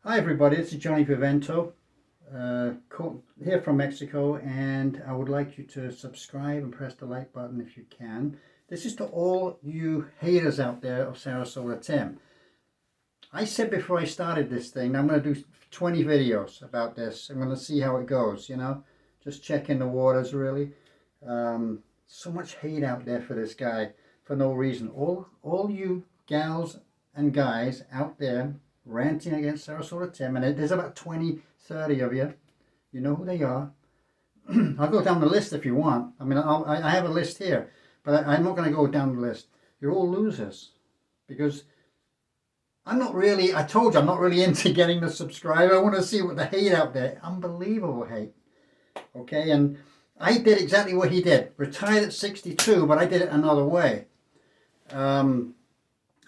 Hi everybody, this is Johnny Vivento here from Mexico, and I would like you to subscribe and press the like button if you can. This is to all you haters out there of Sarasota Tim. I said before I started this thing, I'm going to do 20 videos about this. I'm going to see how it goes, just checking the waters really. So much hate out there for this guy for no reason. All you gals and guys out there ranting against Sarasota Tim, and there's about 20, 30 of you. You know who they are. I'll go down the list if you want. I mean, I have a list here, but I'm not going to go down the list. You're all losers because I'm not really, I told you, I'm not really into getting the subscriber. I want to see what the hate out there. Unbelievable hate. Okay, and I did exactly what he did. Retired at 62, but I did it another way.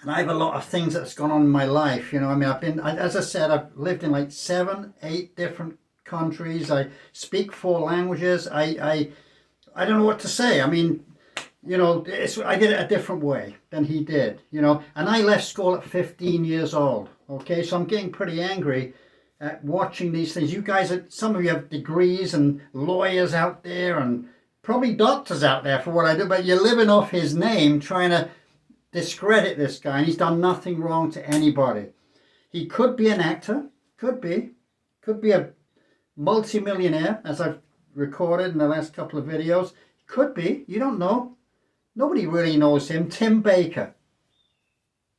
And I have a lot of things that's gone on in my life. I mean, as I said, I've lived in like 7, 8 different countries. I speak 4 languages. I don't know what to say. I mean, I did it a different way than he did, and I left school at 15 years old. Okay, so I'm getting pretty angry at watching these things. You guys, some of you have degrees and lawyers out there and probably doctors out there for what I do, but you're living off his name trying to discredit this guy, and he's done nothing wrong to anybody. He could be an actor, could be a multi-millionaire, as I've recorded in the last couple of videos. Could be, you don't know. Nobody really knows him. Tim Baker.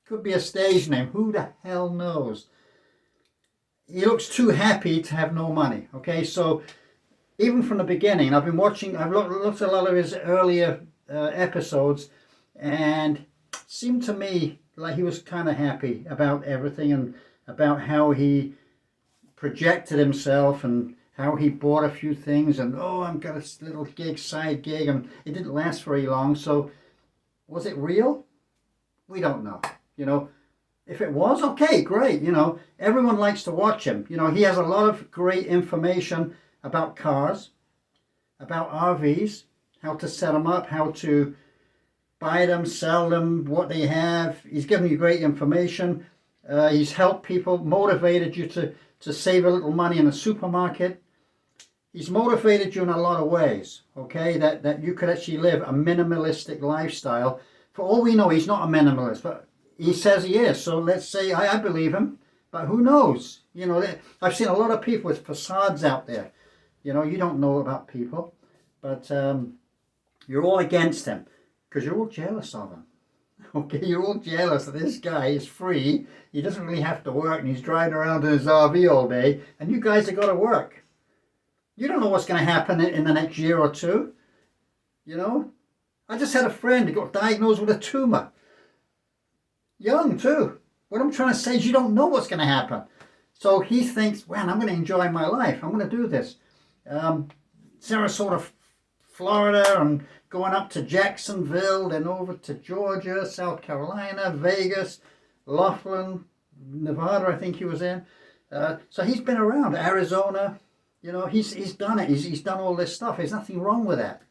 Could be a stage name. Who the hell knows? He looks too happy to have no money. Okay, so even from the beginning, I've looked at a lot of his earlier episodes, and seemed to me like he was kind of happy about everything and about how he projected himself and how he bought a few things and I've got a little side gig, and it didn't last very long. So was it real? We don't know. If it was, okay, great. Everyone likes to watch him. He has a lot of great information about cars, about RVs, how to set them up, how to buy them, sell them, what they have. He's given you great information. He's helped people, motivated you to save a little money in a supermarket. He's motivated you in a lot of ways, okay, that you could actually live a minimalistic lifestyle. For all we know, he's not a minimalist, but he says he is. So let's say I believe him, but who knows? I've seen a lot of people with facades out there. You don't know about people, but you're all against him. Because you're all jealous of him. Okay, you're all jealous that this guy is free. He doesn't really have to work, and he's driving around in his RV all day. And you guys have got to work. You don't know what's going to happen in the next year or two. I just had a friend who got diagnosed with a tumor. Young too. What I'm trying to say is you don't know what's going to happen. So he thinks, well, I'm going to enjoy my life. I'm going to do this. Sarasota, Florida, and going up to Jacksonville, then over to Georgia, South Carolina, Vegas, Laughlin, Nevada, I think he was in. So he's been around. Arizona, he's done it. He's done all this stuff. There's nothing wrong with that.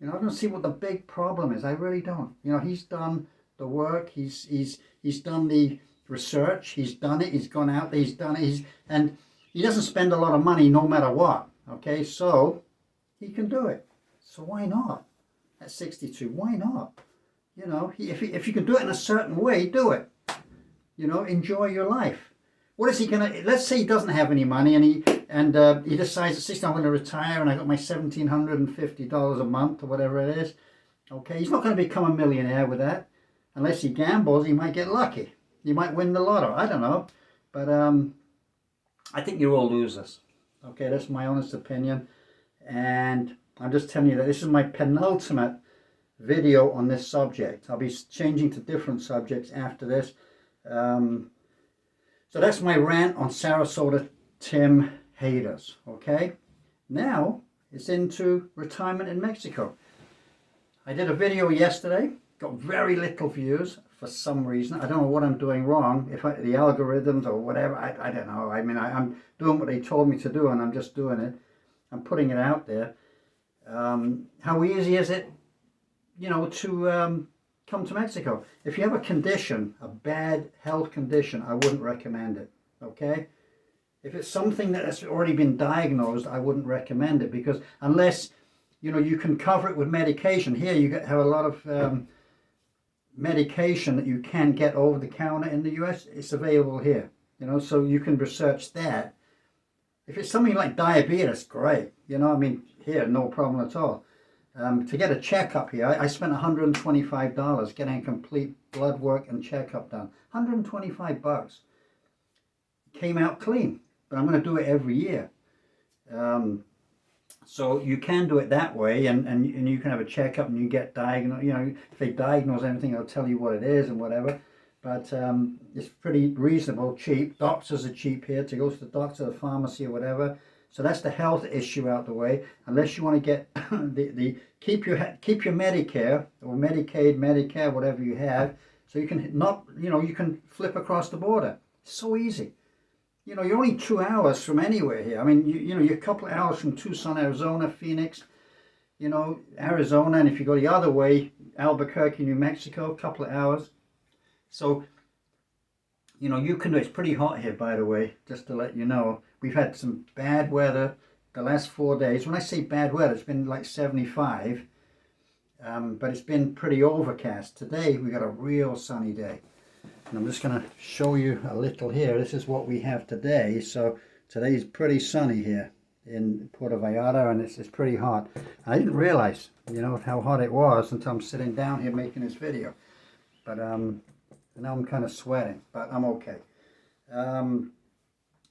I don't see what the big problem is. I really don't. He's done the work. He's done the research. He's done it. He's gone out there. He's done it. And he doesn't spend a lot of money no matter what. Okay, so he can do it. So why not? At 62, why not? If you can do it in a certain way, do it. Enjoy your life. What is he gonna? Let's say he doesn't have any money, and he decides at 60, I'm going to retire, and I got my $1,750 a month or whatever it is. Okay, he's not going to become a millionaire with that, unless he gambles. He might get lucky. He might win the lotto. I don't know, but I think you're all losers. Okay, that's my honest opinion, and I'm just telling you that this is my penultimate video on this subject. I'll be changing to different subjects after this. So that's my rant on Sarasota Tim Haters. Okay, now it's into retirement in Mexico. I did a video yesterday, got very little views for some reason. I don't know what I'm doing wrong, the algorithms or whatever. I don't know. I mean, I'm doing what they told me to do, and I'm just doing it. I'm putting it out there. How easy is it, to come to Mexico? If you have a condition, a bad health condition, I wouldn't recommend it. Okay? If it's something that has already been diagnosed, I wouldn't recommend it, because unless, you know, you can cover it with medication. Here you have a lot of medication that you can get over the counter in the US. It's available here, you know, so you can research that. If it's something like diabetes, great, you know, I mean, here, no problem at all. To get a checkup here, I spent $125 getting a complete blood work and checkup done. $125. Came out clean, but I'm going to do it every year. So you can do it that way, and you can have a checkup and you get diagnosed. You know, if they diagnose anything, they'll tell you what it is and whatever. But it's pretty reasonable, cheap. Doctors are cheap here to go to the doctor, the pharmacy, or whatever. So that's the health issue out the way. Unless you want to get keep your Medicare or Medicaid, Medicare, whatever you have, so you can you can flip across the border. It's so easy. You know, you're only 2 hours from anywhere here. I mean, you're a couple of hours from Tucson, Arizona, Phoenix, you know, Arizona, and if you go the other way, Albuquerque, New Mexico, a couple of hours. So, you know, you can do it. It's pretty hot here, by the way, just to let you know. We've had some bad weather the last 4 days. When I say bad weather, it's been like 75, but it's been pretty overcast. Today, we got a real sunny day. And I'm just going to show you a little here. This is what we have today. So today's pretty sunny here in Puerto Vallarta, and it's pretty hot. I didn't realize, you know, how hot it was until I'm sitting down here making this video. But now I'm kind of sweating, but I'm okay.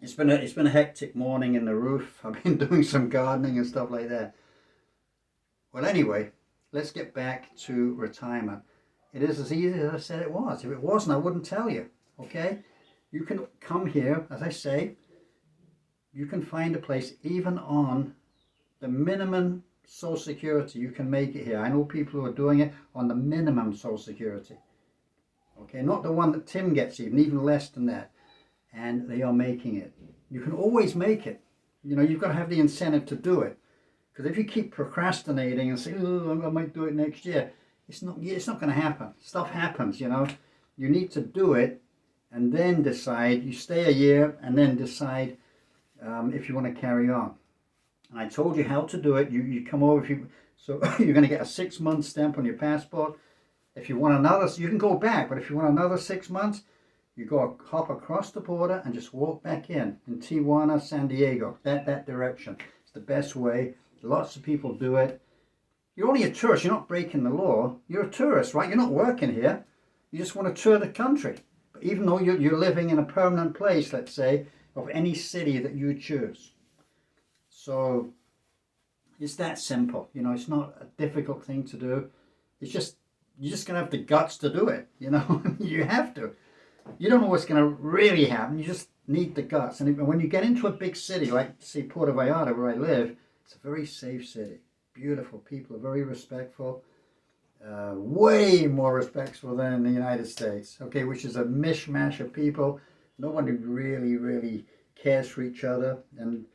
It's been a hectic morning in the roof. I've been doing some gardening and stuff like that. Well, anyway, let's get back to retirement. It is as easy as I said it was. If it wasn't, I wouldn't tell you, okay? You can come here, as I say, you can find a place even on the minimum Social Security. You can make it here. I know people who are doing it on the minimum Social Security, okay? Not the one that Tim gets, even less than that. And they are making it. You can always make it. You know, you've got to have the incentive to do it. Because if you keep procrastinating and say, oh, I might do it next year, it's not going to happen. Stuff happens, you know. You need to do it and then decide. You stay a year and then decide if you want to carry on. And I told you how to do it. You come over. So you're going to get a 6-month stamp on your passport. If you want another, you can go back. But if you want another 6 months, you go hop across the border and just walk back in Tijuana, San Diego, that direction. It's the best way. Lots of people do it. You're only a tourist. You're not breaking the law. You're a tourist, right? You're not working here. You just want to tour the country. But even though you're living in a permanent place, let's say, of any city that you choose. So it's that simple. You know, it's not a difficult thing to do. It's just, you're just going to have the guts to do it. You know, you have to. You don't know what's going to really happen. You just need the guts. And when you get into a big city, like, say, Puerto Vallarta, where I live, it's a very safe city. Beautiful people, are very respectful, way more respectful than in the United States, okay, which is a mishmash of people. Nobody really cares for each other. And,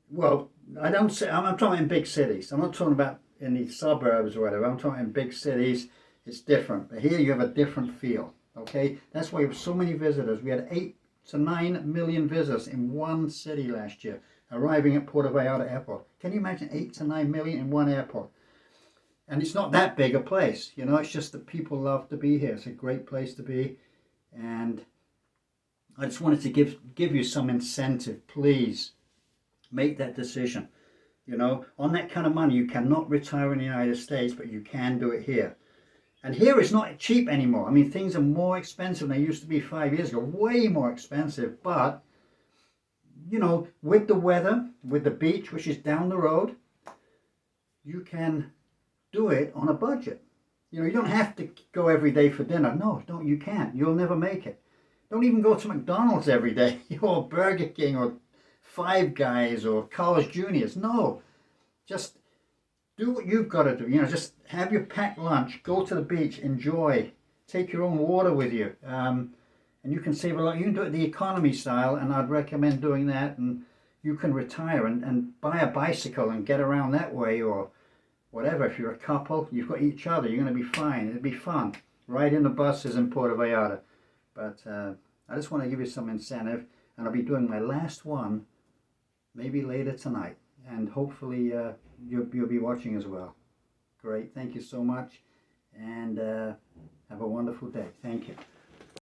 well, I'm talking in big cities. I'm not talking about in the suburbs or whatever. I'm talking in big cities. It's different. But here you have a different feel, okay? That's why we have so many visitors. We had 8 to 9 million visitors in one city last year, arriving at Puerto Vallarta Airport. Can you imagine 8 to 9 million in one airport? And it's not that big a place, you know, it's just that people love to be here. It's a great place to be. And I just wanted to give you some incentive. Please make that decision. You know, on that kind of money, you cannot retire in the United States, but you can do it here. And here it's not cheap anymore. I mean, things are more expensive than they used to be 5 years ago, way more expensive. But you know, with the weather, with the beach, which is down the road, you can do it on a budget. You know, you don't have to go every day for dinner. No, you can't. You'll never make it. Don't even go to McDonald's every day, or Burger King, or Five Guys, or Carl's Jr.'s. No, just do what you've got to do. You know, just have your packed lunch, go to the beach, enjoy, take your own water with you. And you can save a lot. You can do it the economy style, and I'd recommend doing that. And you can retire and buy a bicycle and get around that way, or whatever. If you're a couple, you've got each other. You're going to be fine. It'll be fun. Ride in the buses in Puerto Vallarta. But I just want to give you some incentive. and I'll be doing my last one maybe later tonight, and hopefully you'll be watching as well. Great, thank you so much, and have a wonderful day. Thank you.